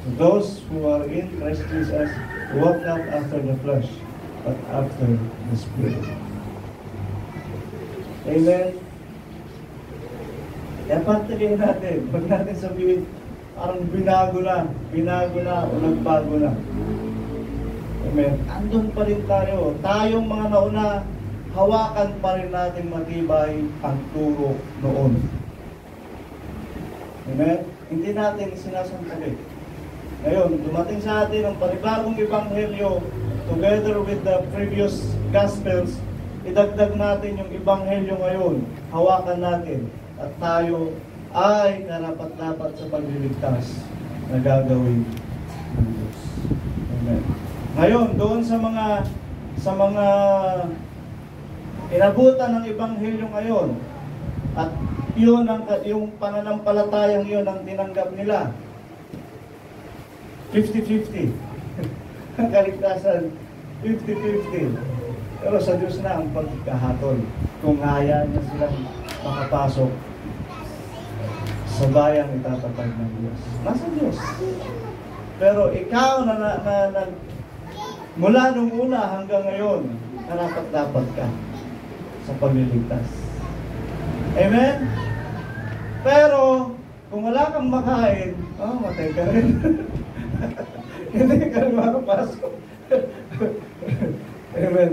To those who are in Christ Jesus, who walk not after the flesh, but after the Spirit. Amen? Kaya pantalihin natin. Huwag natin sabihin, parang binago na, o nagbago na. Amen? Andun pa rin tayo. Tayong mga nauna, hawakan pa rin natin matibay ang turo noon. Amen? Hindi natin sinasantali. Ngayon, dumating sa atin ang panibagong Ebanghelyo together with the previous Gospels. Idagdag natin yung Ebanghelyo ngayon. Hawakan natin. At tayo ay karapat-dapat sa pagliligtas na gagawin ng Diyos. Amen. Ngayon, doon sa mga inabutan ng Ebanghelyo ngayon, at yun yung pananampalatayang yun ang tinanggap nila. 50-50. Ang kaligtasan, 50-50. Pero sa Diyos na ang pagkahatol. Kung hayaan niya silang makapasok sa bayang itatapag ng Diyos. Nasa Diyos. Pero ikaw na mula nung una hanggang ngayon, dapat ka sa pagliligtas. Amen? Pero, kung wala kang makain, matay ka rin. Hindi ka rin makapasok. Amen?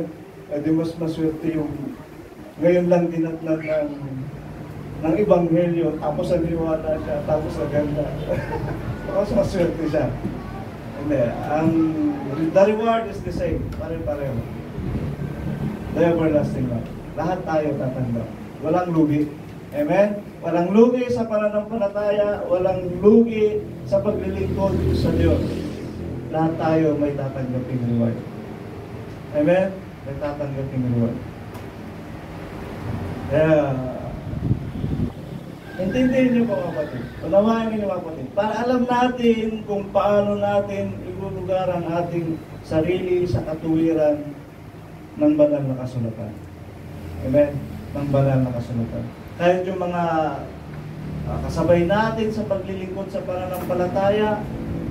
Di mas maswerte yung ngayon lang dinatnan ng Ebanghelyo, tapos naniwala siya, tapos naganda. Tapos maswerte siya. Hindi. The reward is the same. Pare-pareho. The everlasting life. Lahat tayo tatanggap. Walang lugi. Amen? Walang lugi sa pananampalataya, walang lugi sa paglilingkod sa Diyos. Lahat tayo may tatanggaping reward. Amen? May tatanggaping reward. Kaya, intindihin niyo po mga kapatid. Unawain niyo mga kapatid. Para alam natin kung paano natin ilulugar ang ating sarili sa katuwiran ng banal na kasulatan. Amen? Ng banal na kasulatan. Kahit yung mga kasabay natin sa paglilingkod sa pananampalataya,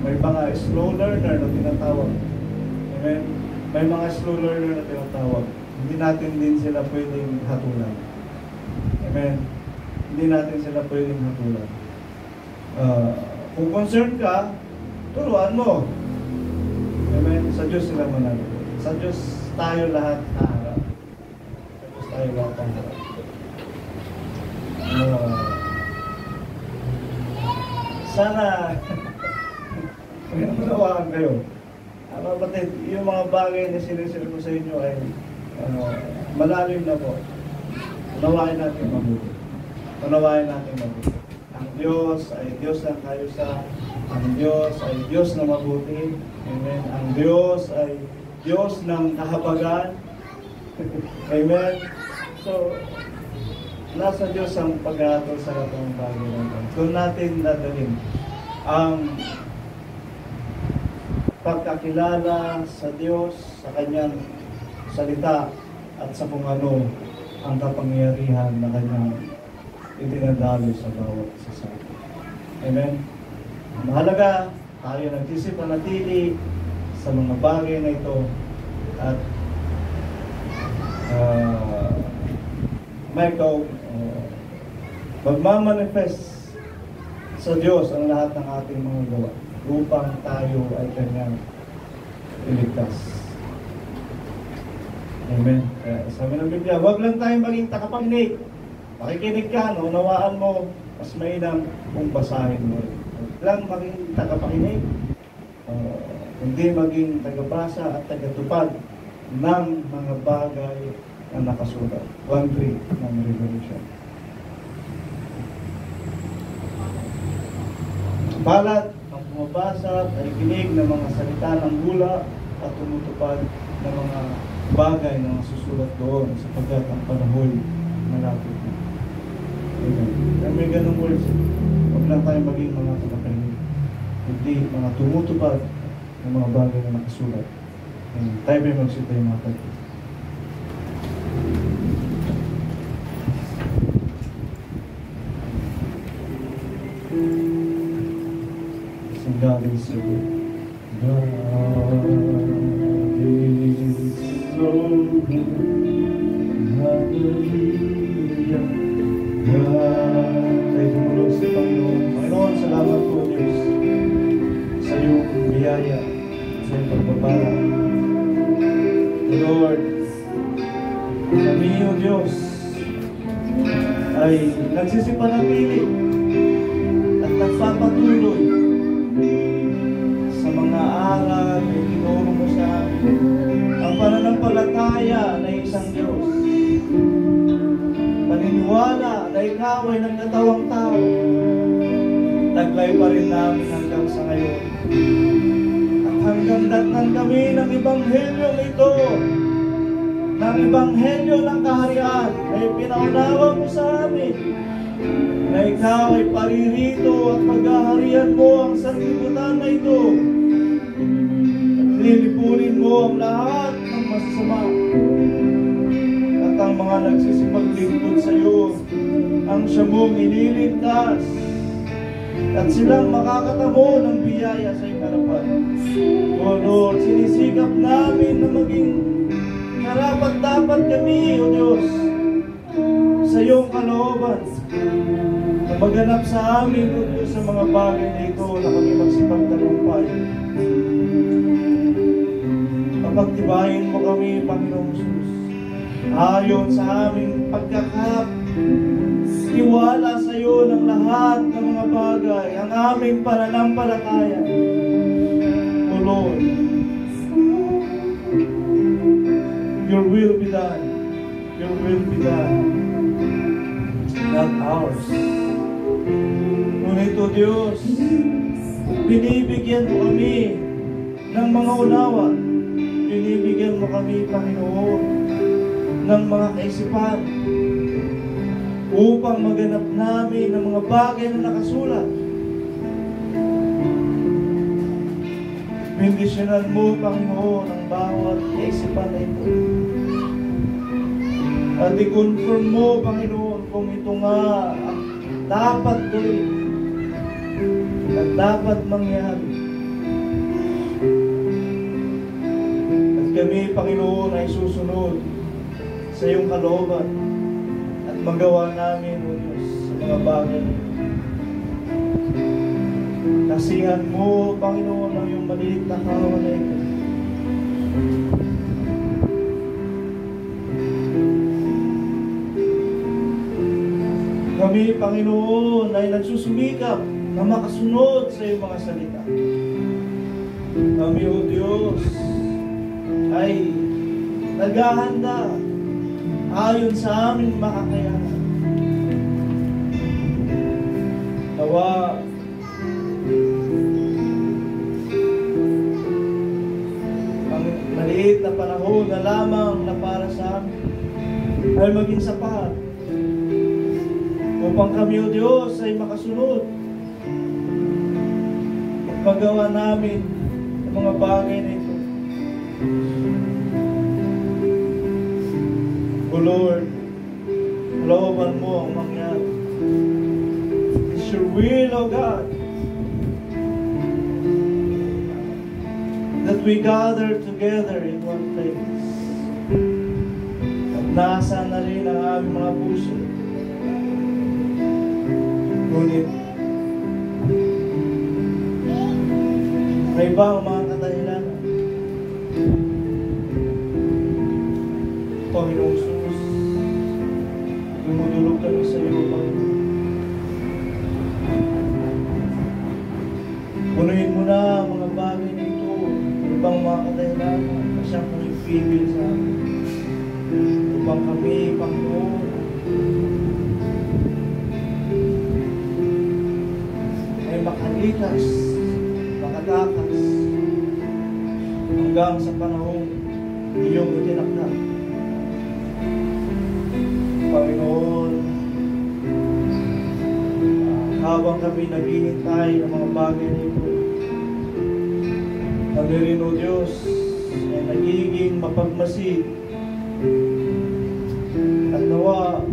may mga slow learner na tinatawag. Amen? May mga slow learner na tinatawag. Hindi natin din sila pwedeng hatulan. Amen? Hindi natin sila pwedeng hatulan. Kung concerned ka, turuan mo. Amen? Sa Diyos sila manalo. Sa Diyos tayo lahat naharap. Sa Diyos tayo lahat naharap. Sana may naunawaan kayo. Kapatid, yung mga bagay na sinisira ko sa inyo ay malalim na po. Unawain natin mabuti. Unawain natin mabuti. Ang Diyos ay Diyos ng kayusan. Ang Diyos ay Diyos na mabuti. Amen. Ang Diyos ay Diyos ng kahabagan. Amen. So, nasa Diyos ang pag-aatol sa itong bagay na ito. Doon natin dadalhin ang pagkakilala sa Diyos, sa Kanyang salita, at sa kung ano ang kapangyarihan na Kanyang itinadalo sa bawat isa sa atin. Amen? Mahalaga, tayo nag-isip na natili sa mga bagay na ito at magmamanifest sa Diyos ang lahat ng ating mga gawa upang tayo ay Kanyang iligtas. Amen. Sabi ng Biblia, huwag lang tayong maging takapakinig. Makikinig ka, naunawaan mo, mas mainam kung basahin mo. lang maging tagapakinig, kundi maging tagapasa at tagatupad ng mga bagay na nakasulat. 1:3 ng Revelation. Balat ang bumabasa at nakikinig ng mga salita ng gula at tumutupad ng mga bagay na susulat doon sapagkat ang panahon malapit na. Kaya may ganung words. Huwag lang tayo maging mga tagapakinig, kundi mga tumutupad ng mga bagay na nakasulat. Tayo ba magsita yung mga pagkakas? God is so good. God is so good. Hallelujah. God, tayo tumulog sa Panginoon. Panginoon, salamat po Diyos sa iyong biyaya, sa iyong pagpapala. Lord, kami o Diyos ay nagsisipanatili at nagpapatuloy sa mga aral na tinuro mo sa amin. Ang pananampalataya na isang Diyos, paniniwala na ikaw ay nagkatawang tao, taglay pa rin namin hanggang sa ngayon. At hanggang datnan kami ng Ebanghelyo ito, ng Ebanghelyo ng kaharian na ipinaunawa mo sa amin, na ikaw ay paririto at paghaharian mo ang sanlibutan na ito. At lilipunin mo ang lahat ng masasama. At ang mga nagsisipaglingkod sa iyo, ang siya mong ililigtas. At silang makakatamo ng biyaya sa iyong harapan. O Lord, sinisikap namin na maging karapat-dapat kami, O Diyos, sa iyong kalooban. Na maganap sa amin, O Diyos, sa mga bagay na ito na kami magsipagtagumpay. Pagtibayin mo kami, Panginoong Jesus, ayon sa aming pagkakatiwala sa iyo ng lahat ng mga bagay, ang aming pananampalataya. O Lord, your will be done. Your will be done. Not ours. Ngunit, O Diyos, binibigyan mo kami ng mga unawa. Binibigyan mo kami, Panginoon, ng mga kaisipan upang maganap namin ng mga bagay na nakasulat. Bendisyonan mo, Panginoon, ang bawat kaisipan na ito. At i-confirm mo, Panginoon, kung ito nga ang dapat gawin at dapat mangyari. At kami, Panginoon, ay susunod sa iyong kalooban at magawa namin, O Diyos, sa mga bagay. Kasihan mo, Panginoon, ang iyong maliit na kawan na ito. Kami, Panginoon, ay nagsusumikap na makasunod sa iyong mga salita. Kami, O Diyos, ay naghahanda ayon sa aming makakayanan. Nawa, ang maliit na panahon na lamang na para sa amin ay maging sapat upang kami, O Diyos, ay makasunod at magawa namin ang mga bagay na ito. O Lord, kalooban mo ang mangyari. It's your will, O God, that we gather together in one place. At nasa na rin ang aming mga puso. Ngunit, may ibang mga kadahilanan. Panginoong Jesus, dumudulog kami sa iyo, Panginoon. na mga bagay nito, upang mga kadahilanan na siyang pumipigil sa amin. Upang kami, Panginoon, ay makalikas, makatakas, hanggang sa panahong iyong itinakda. Panginoon, habang kami naghihintay ng mga bagay nito, kami rin, O Diyos, ay nagiging mapagmasid at nawa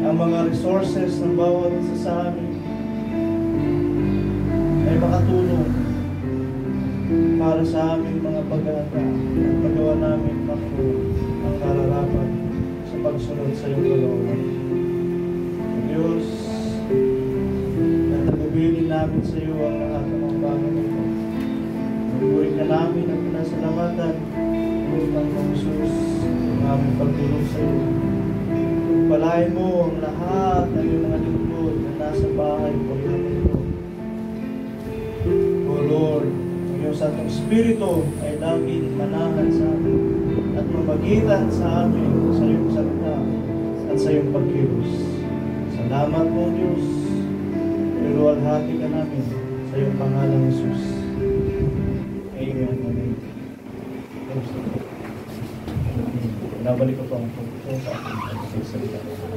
ang mga resources ng bawat isa sa amin ay makatulong para sa aming mga pag-aata at magawa namin, Panginoon, ang nararapat sa pagsunod sa iyong kalooban. Diyos, natagubilin namin sa iyo ang lahat ng mga bagay nito. Magpuri ka namin at pinasalamatan ng Panginoong Jesus ang aming pagtulong sa iyo. Palain mo ang lahat ng iyong mga lingkod na nasa bahay po ito. O Lord, ang iyong Santong Espiritu ay laging manahan sa amin at mamagitan sa amin sa iyong salita at sa iyong pagkilos. Salamat po, Diyos. Iluwalhati ka namin sa iyong pangalang Jesus. Amen. Amen. Nabalik ko po ang pagkakas sa ating pagkakas.